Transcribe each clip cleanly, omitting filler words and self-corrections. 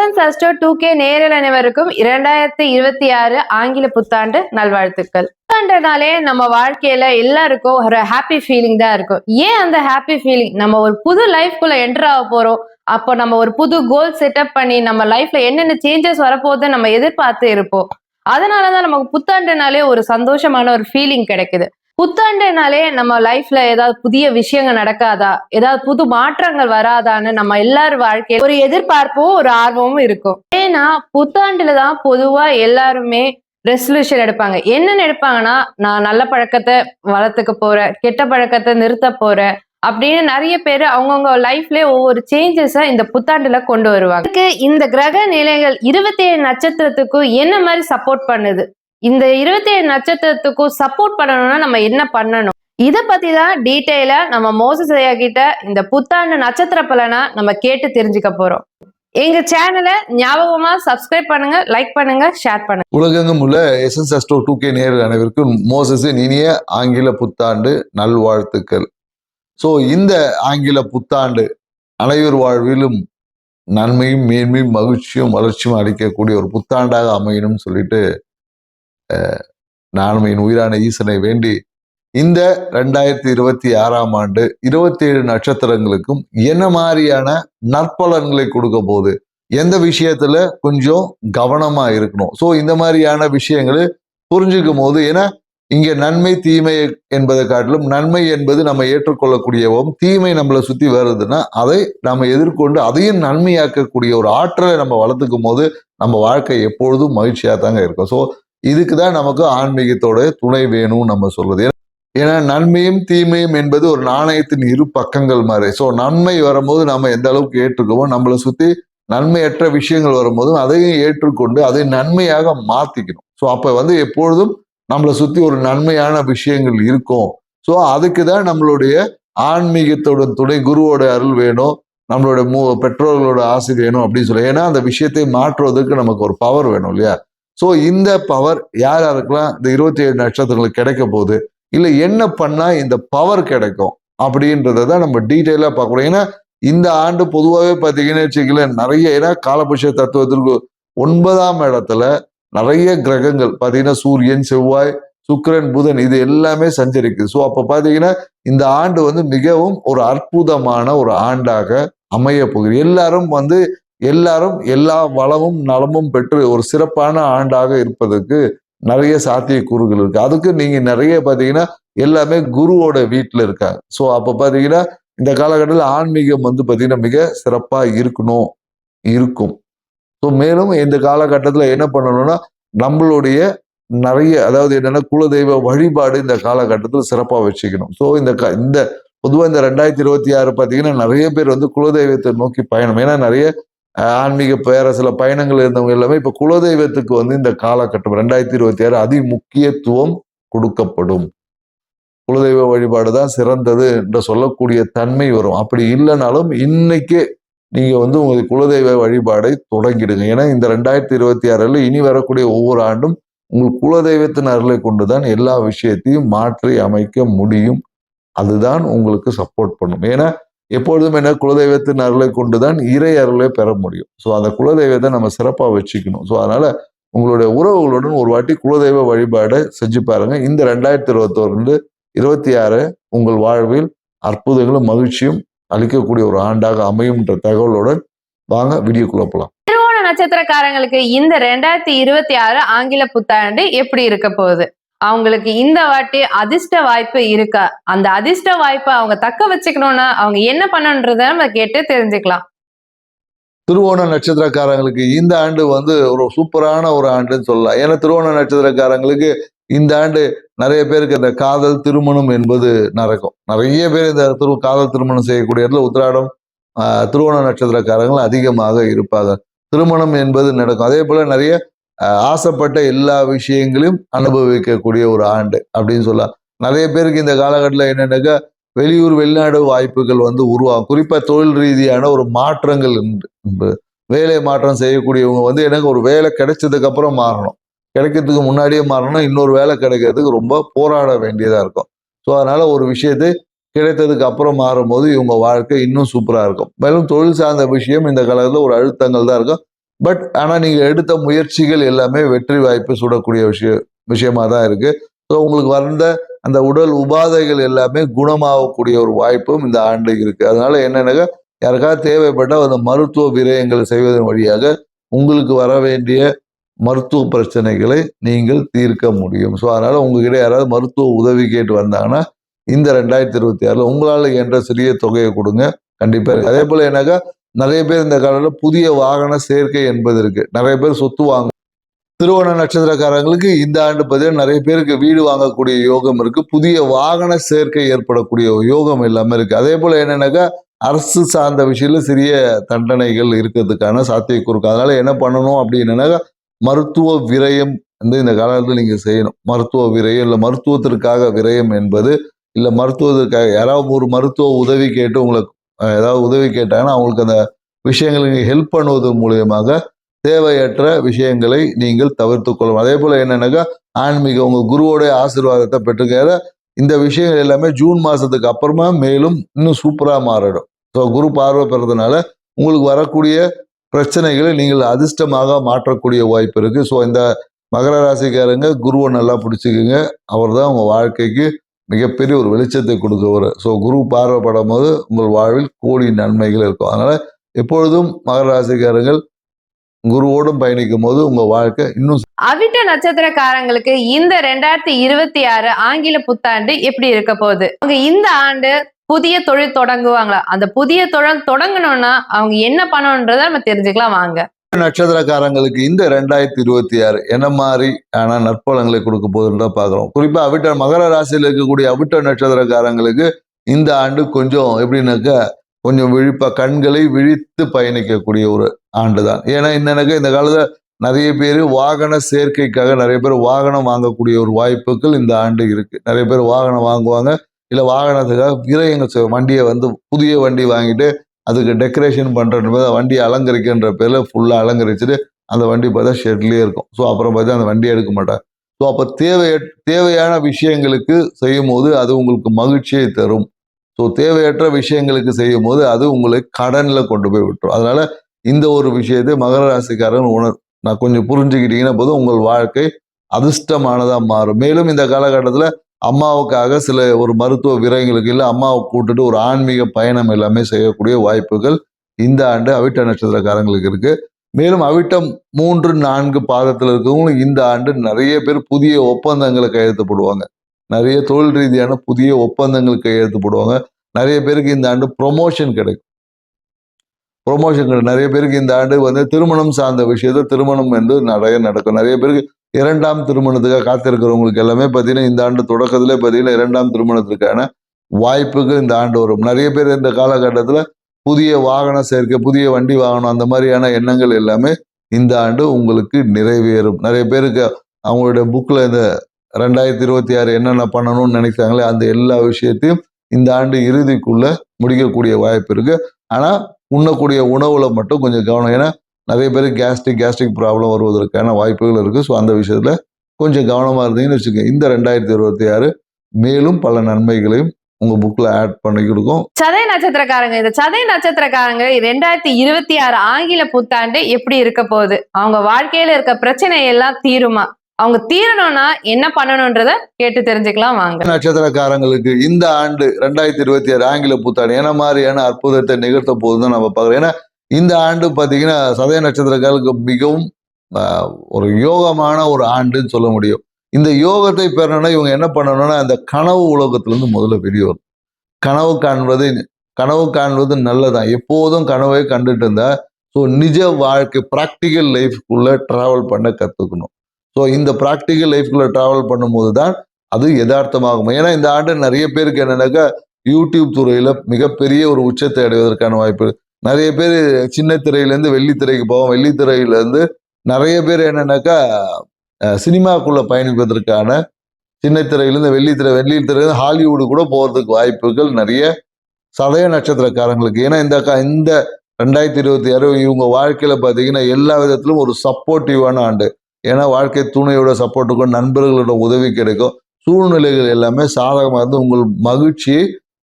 Essence astro 2K நேயர்கள் அனைவருக்கும் 2026 ஆங்கில புத்தாண்டு நல்வாழ்த்துக்கள். புத்தாண்டுனாலே நம்ம வாழ்க்கையில எல்லாருக்கும் ஒரு ஹாப்பி ஃபீலிங் தான் இருக்கும். ஏன் அந்த ஹாப்பி ஃபீலிங்? நம்ம ஒரு புது லைஃப்குள்ள என்டர் ஆக போறோம். அப்போ நம்ம ஒரு புது கோல் செட்டப் பண்ணி நம்ம லைஃப்ல என்னென்ன சேஞ்சஸ் வரப்போகுது நம்ம எதிர்பார்த்து இருப்போம். அதனாலதான் நமக்கு புத்தாண்டுனாலே ஒரு சந்தோஷமான ஒரு ஃபீலிங் கிடைக்குது. புத்தாண்டுனாலே நம்ம லைஃப்ல ஏதாவது புதிய விஷயங்கள் நடக்காதா, ஏதாவது புது மாற்றங்கள் வராதான்னு நம்ம எல்லாரும் வாழ்க்கையில ஒரு எதிர்பார்ப்பும் ஒரு ஆர்வமும் இருக்கும். ஏன்னா புத்தாண்டுல தான் பொதுவா எல்லாருமே ரெசல்யூஷன் எடுப்பாங்க. என்னென்ன எடுப்பாங்கன்னா, நான் நல்ல பழக்கத்தை வளர்த்துக்க போறேன், கெட்ட பழக்கத்தை நிறுத்த போறேன் அப்படின்னு நிறைய பேர் அவங்கவுங்க லைஃப்லயே ஒவ்வொரு சேஞ்சஸ இந்த புத்தாண்டுல கொண்டு வருவாங்க. இந்த கிரக நிலைகள் 27 நட்சத்திரத்துக்கும் என்ன மாதிரி சப்போர்ட் பண்ணுது, இந்த 27 நட்சத்திரத்துக்கும் சப்போர்ட் பண்ணணும்னா நம்ம என்ன பண்ணணும், இத பத்தி தான் டீடைலா நம்ம மோசஸ் ஐயா கிட்ட இந்த புத்தாண்டு நட்சத்திர பலனா நம்ம கேட்டு தெரிஞ்சுக்க போறோம். எங்க சேனலை ஞாபகமா சப்ஸ்கிரைப் பண்ணுங்க, லைக் பண்ணுங்க, ஷேர் பண்ணுங்க. உலகெங்கும் உள்ள எசன்ஸ் அஸ்ட்ரோ 2K நேயர்கள் அனைவருக்கும் மோசஸின் இனிய ஆங்கில புத்தாண்டு நல்வாழ்த்துக்கள். ஸோ இந்த ஆங்கில புத்தாண்டு அனைவர் வாழ்விலும் நன்மையும் மேன்மையும் மகிழ்ச்சியும் வளர்ச்சியும் அளிக்கக்கூடிய ஒரு புத்தாண்டாக அமையணும்னு சொல்லிட்டு நானும் என் உயிரான ஈசனை வேண்டி இந்த 2026ஆம் ஆண்டு 27 நட்சத்திரங்களுக்கும் என்ன மாதிரியான நற்பலன்களை கொடுக்க போகுது, எந்த விஷயத்துல கொஞ்சம் கவனமா இருக்கணும். ஸோ இந்த மாதிரியான விஷயங்களை புரிஞ்சுக்கும் போது, ஏன்னா இங்க நன்மை தீமை என்பதை காட்டிலும் நன்மை என்பது நம்ம ஏற்றுக்கொள்ளக்கூடியவும், தீமை நம்மளை சுத்தி வருதுன்னா அதை நம்ம எதிர்கொண்டு அதையும் நன்மையாக்கக்கூடிய ஒரு ஆற்றலை நம்ம வளர்த்துக்கும் போது நம்ம வாழ்க்கை எப்பொழுதும் மகிழ்ச்சியா தாங்க இருக்கும். ஸோ இதுக்கு தான் நமக்கு ஆன்மீகத்தோட துணை வேணும்னு நம்ம சொல்றது. ஏன்னா நன்மையும் தீமையும் என்பது ஒரு நாணயத்தின் இரு பக்கங்கள் மாதிரி. ஸோ நன்மை வரும்போது நம்ம எந்த அளவுக்கு ஏற்றுக்குவோம், நம்மளை சுத்தி நன்மையற்ற விஷயங்கள் வரும்போதும் அதையும் ஏற்றுக்கொண்டு அதை நன்மையாக மாத்திக்கணும். ஸோ அப்ப எப்பொழுதும் நம்மளை சுத்தி ஒரு நன்மையான விஷயங்கள் இருக்கும். ஸோ அதுக்கு தான் நம்மளுடைய ஆன்மீகத்தோட துணை, குருவோட அருள் வேணும், நம்மளோட பெற்றோர்களோட ஆசை வேணும் அப்படின்னு சொல்லி. ஏன்னா அந்த விஷயத்தை மாற்றுவதற்கு நமக்கு ஒரு பவர் வேணும் இல்லையா? ஸோ இந்த பவர் யார் யாருக்கெல்லாம் இந்த 27 நட்சத்திரங்களுக்கு கிடைக்க போகுது, இல்லை என்ன பண்ணா இந்த பவர் கிடைக்கும் அப்படின்றத தான் நம்ம டீட்டெயிலாக பார்க்கணும். ஏன்னா இந்த ஆண்டு பொதுவாகவே பார்த்தீங்கன்னு வச்சுக்கல நிறைய, ஏன்னா காலபுருஷ தத்துவத்திற்கு 9ஆம் இடத்துல நிறைய கிரகங்கள் பார்த்தீங்கன்னா சூரியன், செவ்வாய், சுக்கிரன், புதன் இது எல்லாமே சஞ்சரிக்குது. ஸோ அப்போ பார்த்தீங்கன்னா இந்த ஆண்டு மிகவும் ஒரு அற்புதமான ஒரு ஆண்டாக அமைய போகுது. எல்லாரும் எல்லா வளமும் நலமும் பெற்று ஒரு சிறப்பான ஆண்டாக இருப்பதற்கு நிறைய சாத்தியக்கூறுகள் இருக்கு. அதுக்கு நீங்க நிறைய பார்த்தீங்கன்னா எல்லாமே குருவோட வீட்டில் இருக்காங்க. ஸோ அப்போ பார்த்தீங்கன்னா இந்த காலகட்டத்தில் ஆன்மீகம் பார்த்தீங்கன்னா மிக சிறப்பா இருக்கும். ஸோ மேலும் இந்த காலகட்டத்தில் என்ன பண்ணணும்னா நம்மளுடைய நிறைய, அதாவது என்னன்னா குலதெய்வ வழிபாடு இந்த காலகட்டத்தில் சிறப்பாக வச்சுக்கணும். ஸோ இந்த பொதுவாக இந்த 2026 பார்த்தீங்கன்னா நிறைய பேர் குலதெய்வத்தை நோக்கி பயணம், ஏன்னா நிறைய ஆன்மீக சில பயணங்கள் இருந்தவங்க எல்லாமே இப்ப குலதெய்வத்துக்கு இந்த காலகட்டம் 2026 அதி முக்கியத்துவம் கொடுக்கப்படும். குலதெய்வ வழிபாடு தான் சிறந்தது என்று சொல்லக்கூடிய தன்மை வரும். அப்படி இல்லைனாலும் இன்னைக்கே நீங்க உங்க குலதெய்வ வழிபாடை தொடங்கிடுங்க. ஏன்னா இந்த 2026 இனி வரக்கூடிய ஒவ்வொரு ஆண்டும் உங்கள் குலதெய்வத்தின் அருளை கொண்டுதான் எல்லா விஷயத்தையும் மாற்றி அமைக்க முடியும். அதுதான் உங்களுக்கு சப்போர்ட் பண்ணும். ஏன்னா எப்பொழுதும் என்ன, குலதெய்வத்தின் அருளை கொண்டுதான் இறை அருளை பெற முடியும். ஸோ அந்த குலதெய்வத்தை நம்ம சிறப்பாக வச்சுக்கணும். ஸோ அதனால உங்களுடைய உறவுகளுடன் ஒரு வாட்டி குலதெய்வ வழிபாடை செஞ்சு பாருங்க. இந்த 2026 உங்கள் வாழ்வில் அற்புதங்களும் மகிழ்ச்சியும் அளிக்கக்கூடிய ஒரு ஆண்டாக அமையும் என்ற தகவலுடன் வாங்க வீடியோக்குள்ள போலாம். திருவோண நட்சத்திரக்காரங்களுக்கு இந்த 2026 ஆங்கில புத்தாண்டு எப்படி இருக்க போகுது, அவங்களுக்கு இந்த வாட்டி அதிர்ஷ்ட வாய்ப்பு இருக்கா, அந்த அதிர்ஷ்ட வாய்ப்பை அவங்க தக்க வச்சுக்கணும்னா அவங்க என்ன பண்ணணுன்றத நம்ம கேட்டு தெரிஞ்சுக்கலாம். திருவோண நட்சத்திரக்காரங்களுக்கு இந்த ஆண்டு ஒரு சூப்பரான ஒரு ஆண்டுன்னு சொல்லலாம். ஏன்னா திருவோண நட்சத்திரக்காரங்களுக்கு இந்த ஆண்டு நிறைய பேருக்கு இந்த காதல் திருமணம் என்பது நடக்கும். நிறைய பேர் இந்த காதல் திருமணம் செய்யக்கூடிய இடத்துல உத்திராடம், திருவோண நட்சத்திரக்காரங்கள் அதிகமாக இருப்பாங்க. திருமணம் என்பது நடக்கும். அதே போல நிறைய ஆசைப்பட்ட எல்லா விஷயங்களையும் அனுபவிக்கக்கூடிய ஒரு ஆண்டு அப்படின்னு சொல்லலாம். நிறைய பேருக்கு இந்த காலகட்டத்தில் என்னன்னாக்கா வெளியூர் வெளிநாடு வாய்ப்புகள் உருவாகும். குறிப்பா தொழில் ரீதியான ஒரு மாற்றங்கள் உண்டு. வேலை மாற்றம் செய்யக்கூடியவங்க எனக்கு ஒரு வேலை கிடைச்சதுக்கு அப்புறம் மாறணும், கிடைக்கிறதுக்கு முன்னாடியே மாறணும், இன்னொரு வேலை கிடைக்கிறதுக்கு ரொம்ப போராட வேண்டியதா இருக்கும். ஸோ அதனால ஒரு விஷயத்தை கிடைத்ததுக்கு அப்புறம் மாறும்போது இவங்க வாழ்க்கை இன்னும் சூப்பரா இருக்கும். மேலும் தொழில் சார்ந்த விஷயம் இந்த காலத்தில் ஒரு அழுத்தங்கள் தான் இருக்கும். பட் ஆனா நீங்க எடுத்த முயற்சிகள் எல்லாமே வெற்றி வாய்ப்பு சூடக்கூடிய விஷயமா தான் இருக்கு. ஸோ உங்களுக்கு வந்த அந்த உடல் உபாதைகள் எல்லாமே குணமாகக்கூடிய ஒரு வாய்ப்பும் இந்த ஆண்டு இருக்கு. அதனால என்னன்னாக்கா யாருக்காவது தேவைப்பட்ட அந்த மருத்துவ விரயங்கள் செய்வதன் வழியாக உங்களுக்கு வர வேண்டிய மருத்துவ பிரச்சனைகளை நீங்கள் தீர்க்க முடியும். ஸோ அதனால உங்ககிட்ட யாராவது மருத்துவ உதவி கேட்டு வந்தாங்கன்னா இந்த 2026 உங்களால என்ற சிறிய தொகையை கொடுங்க. கண்டிப்பா இருக்கு. அதே போல என்னக்கா நிறைய பேர் இந்த காலத்தில் புதிய வாகன சேர்க்கை என்பது இருக்கு. நிறைய பேர் சொத்து வாங்க திருவோண நட்சத்திரக்காரங்களுக்கு இந்த ஆண்டு பார்த்தீங்கன்னா நிறைய பேருக்கு வீடு வாங்கக்கூடிய யோகம் இருக்கு. புதிய வாகன சேர்க்கை ஏற்படக்கூடிய யோகம் எல்லாமே இருக்கு. அதே போல என்னன்னாக்கா அரசு சார்ந்த விஷயத்துல சிறிய தண்டனைகள் இருக்கிறதுக்கான சாத்தியக்கூறு இருக்கு. அதனால என்ன பண்ணணும் அப்படின்னாக்கா மருத்துவ விரயம் வந்து இந்த காலத்தில் நீங்க செய்யணும். மருத்துவ விரயம் இல்லை மருத்துவத்திற்காக விரயம் என்பது இல்லை மருத்துவத்திற்காக யாராவது ஒரு மருத்துவ உதவி கேட்டு உங்களுக்கு ஏதாவது உதவி கேட்டாங்கன்னா அவங்களுக்கு அந்த விஷயங்களுக்கு ஹெல்ப் பண்ணுவதன் மூலியமாக தேவையற்ற விஷயங்களை நீங்கள் தவிர்த்து கொள்ளணும். அதே போல என்னன்னாக்கா ஆன்மீக உங்க குருவோடைய ஆசீர்வாதத்தை பெற்றுக்கிற இந்த விஷயங்கள் எல்லாமே ஜூன் மாசத்துக்கு அப்புறமா மேலும் இன்னும் சூப்பரா மாறிடும். ஸோ குரு பார்வை பெறதுனால உங்களுக்கு வரக்கூடிய பிரச்சனைகளை நீங்கள் அதிர்ஷ்டமாக மாற்றக்கூடிய வாய்ப்பு இருக்கு. ஸோ இந்த மகர ராசிக்காரங்க குருவை நல்லா பிடிச்சிக்குங்க. அவர் தான் உங்க வாழ்க்கைக்கு மிகப்பெரிய ஒரு வெளிச்சத்தை கொடுக்கவர். ஸோ குரு பார்வைப்படும் போது உங்கள் வாழ்வில் கோடி நன்மைகள் இருக்கும். அதனால எப்பொழுதும் மகர ராசிக்காரங்கள் குருவோடும் பயணிக்கும் போது உங்க வாழ்க்கை இன்னும் அவிட்ட நட்சத்திரக்காரங்களுக்கு இந்த 2026 ஆங்கில புத்தாண்டு எப்படி இருக்க போகுது? அவங்க இந்த ஆண்டு புதிய தொழில் தொடங்குவாங்களா? அந்த புதிய தொழில் தொடங்கணும்னா அவங்க என்ன பண்ணணும்ன்றத நம்ம தெரிஞ்சுக்கலாம் வாங்க. நட்சத்திரக்காரங்களுக்கு இந்த 2026 என்ன மாதிரி ஆனா நற்பலங்களை கொடுக்க போகுதுன்றத பாக்குறோம். குறிப்பா அவிட்ட மகர ராசியில் இருக்கக்கூடிய அவிட்ட நட்சத்திரக்காரங்களுக்கு இந்த ஆண்டு கொஞ்சம் எப்படின்னாக்கா கொஞ்சம் கண்களை விழித்து பயணிக்கக்கூடிய ஒரு ஆண்டு தான். ஏன்னா என்னன்னாக்கா இந்த காலத்துல நிறைய பேர் வாகன சேர்க்கைக்காக நிறைய பேர் வாகனம் வாங்கக்கூடிய ஒரு வாய்ப்புகள் இந்த ஆண்டு இருக்கு. நிறைய பேர் வாகனம் வாங்குவாங்க. இல்ல வாகனத்துக்காக விரயங்கள் செய்வோம். வண்டியை வந்து புதிய வண்டி வாங்கிட்டு அதுக்கு டெக்கரேஷன் பண்றது வண்டியை அலங்கரிக்கின்ற பேர்ல ஃபுல்லா அலங்கரிச்சுட்டு அந்த வண்டி பார்த்தா ஷெட்லயே இருக்கும். ஸோ அப்புறம் பார்த்தா அந்த வண்டியை எடுக்க மாட்டாங்க. ஸோ அப்போ தேவையான விஷயங்களுக்கு செய்யும் போது அது உங்களுக்கு மகிழ்ச்சியை தரும். ஸோ தேவையற்ற விஷயங்களுக்கு செய்யும் போது அது உங்களை கடன்ல கொண்டு போய் விட்டுரும். அதனால இந்த ஒரு விஷயத்தை மகர ராசிக்காரன் நான் கொஞ்சம் புரிஞ்சுக்கிட்டீங்கன்னா போதும் உங்கள் வாழ்க்கை அதிர்ஷ்டமானதா மாறும். மேலும் இந்த காலகட்டத்தில் அம்மாவுக்காக சில ஒரு மருத்துவ விரயங்களுக்கு இல்லை அம்மாவை கூட்டுட்டு ஒரு ஆன்மீக பயணம் எல்லாமே செய்யக்கூடிய வாய்ப்புகள் இந்த ஆண்டு அவிட்ட நட்சத்திரக்காரங்களுக்கு இருக்கு. மேலும் அவிட்டம் 3, 4 பாதத்தில் இருக்கவங்களும் இந்த ஆண்டு நிறைய பேர் புதிய ஒப்பந்தங்களை கையெழுத்து போடுவாங்க. நிறைய தொழில் ரீதியான புதிய ஒப்பந்தங்கள் கையெழுத்து போடுவாங்க. நிறைய பேருக்கு இந்த ஆண்டு ப்ரொமோஷன் கிடைக்கும். நிறைய பேருக்கு இந்த ஆண்டு வந்து திருமணம் சார்ந்த விஷயத்த திருமணம் என்று நிறைய நடக்கும். நிறைய பேருக்கு 2ஆம் திருமணத்துக்காக காத்திருக்கிறவங்களுக்கு எல்லாமே பார்த்தீங்கன்னா இந்த ஆண்டு தொடக்கத்திலே பார்த்தீங்கன்னா 2ஆம் திருமணத்திற்கான வாய்ப்புகள் இந்த ஆண்டு வரும். நிறைய பேர் இந்த காலகட்டத்தில் புதிய வாகன சேர்க்கை புதிய வண்டி வாகனம் அந்த மாதிரியான எண்ணங்கள் எல்லாமே இந்த ஆண்டு உங்களுக்கு நிறைவேறும். நிறைய பேருக்கு அவங்களுடைய புக்கில் இந்த 2026 என்னென்ன பண்ணணும்னு நினைக்கிறாங்களே அந்த எல்லா விஷயத்தையும் இந்த ஆண்டு இறுதிக்குள்ள முடிக்கக்கூடிய வாய்ப்பு இருக்கு. ஆனா உண்ணக்கூடிய உணவுல மட்டும் கொஞ்சம் கவனம். ஏன்னா நிறைய பேருக்கு கேஸ்ட்ரிக் ப்ராப்ளம் வருவதற்கான வாய்ப்புகள் இருக்கு. ஸோ அந்த விஷயத்துல கொஞ்சம் கவனமா இருந்தீங்கன்னு வச்சுக்கோங்க. இந்த 2026 மேலும் பல நன்மைகளையும் உங்க புக்ல ஆட் பண்ணி கொடுக்கும். சதய நட்சத்திரக்காரங்க இந்த சதய நட்சத்திரக்காரங்க 2026 ஆங்கில புத்தாண்டு எப்படி இருக்க போகுது? அவங்க வாழ்க்கையில இருக்க பிரச்சனை எல்லாம் தீருமா? அவங்க தீரணும்னா என்ன பண்ணணும்ன்றத கேட்டு தெரிஞ்சுக்கலாம் வாங்க. நட்சத்திரக்காரங்களுக்கு இந்த ஆண்டு 2026 ஆங்கில புத்தாண்டு என்ன மாதிரியான அற்புதத்தை நிகழ்த்த போகுதுன்னு நம்ம பார்க்குறோம். ஏன்னா இந்த ஆண்டு பார்த்தீங்கன்னா சதய நட்சத்திரக்காரர்களுக்கு மிகவும் ஒரு யோகமான ஒரு ஆண்டுன்னு சொல்ல முடியும். இந்த யோகத்தை பெறணும்னா இவங்க என்ன பண்ணணும்னா அந்த கனவு உலகத்திலிருந்து முதல்ல வெளியே வரும். கனவு காண்பது நல்லதான். எப்போதும் கனவை கண்டுட்டு இருந்தா ஸோ நிஜ வாழ்க்கை ப்ராக்டிக்கல் லைஃப்குள்ள டிராவல் பண்ண கற்றுக்கணும். ஸோ இந்த ப்ராக்டிக்கல் லைஃப்குள்ள டிராவல் பண்ணும்போது தான் அது யதார்த்தமாகும். ஏன்னா இந்த ஆண்டு நிறைய பேருக்கு என்னன்னாக்கா யூடியூப் துறையில மிகப்பெரிய ஒரு உச்சத்தை அடைவதற்கான வாய்ப்பு. நிறைய பேர் சின்ன திரையிலேருந்து வெள்ளித்திரைக்கு போவோம். வெள்ளித்திரையிலேருந்து நிறைய பேர் என்னன்னாக்கா சினிமாக்குள்ள பயணிப்பதற்கான சின்ன திரையிலேருந்து வெள்ளித்திரையிலேருந்து ஹாலிவுட் கூட போகிறதுக்கு வாய்ப்புகள் நிறைய சதய நட்சத்திரக்காரங்களுக்கு. ஏன்னா இந்த 2026 இவங்க வாழ்க்கையில பார்த்தீங்கன்னா எல்லா விதத்திலும் ஒரு சப்போர்ட்டிவான ஆண்டு. ஏன்னா வாழ்க்கை துணையோட சப்போர்ட்டுக்கும் நண்பர்களோட உதவி கிடைக்கும். சூழ்நிலைகள் எல்லாமே சாதகமாக இருந்து உங்கள் மகிழ்ச்சியை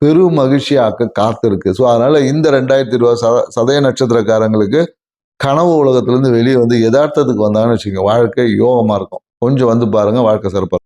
பெரும் மகிழ்ச்சியாக்க காத்திருக்கு. ஸோ அதனால இந்த 2026 சதய நட்சத்திரக்காரங்களுக்கு கனவு உலகத்துல இருந்து வெளியே வந்து யதார்த்தத்துக்கு வந்தாங்கன்னு வச்சுக்கோங்க, வாழ்க்கை யோகமா இருக்கும். கொஞ்சம் வந்து பாருங்க, வாழ்க்கை சிறப்பா இருக்கும்.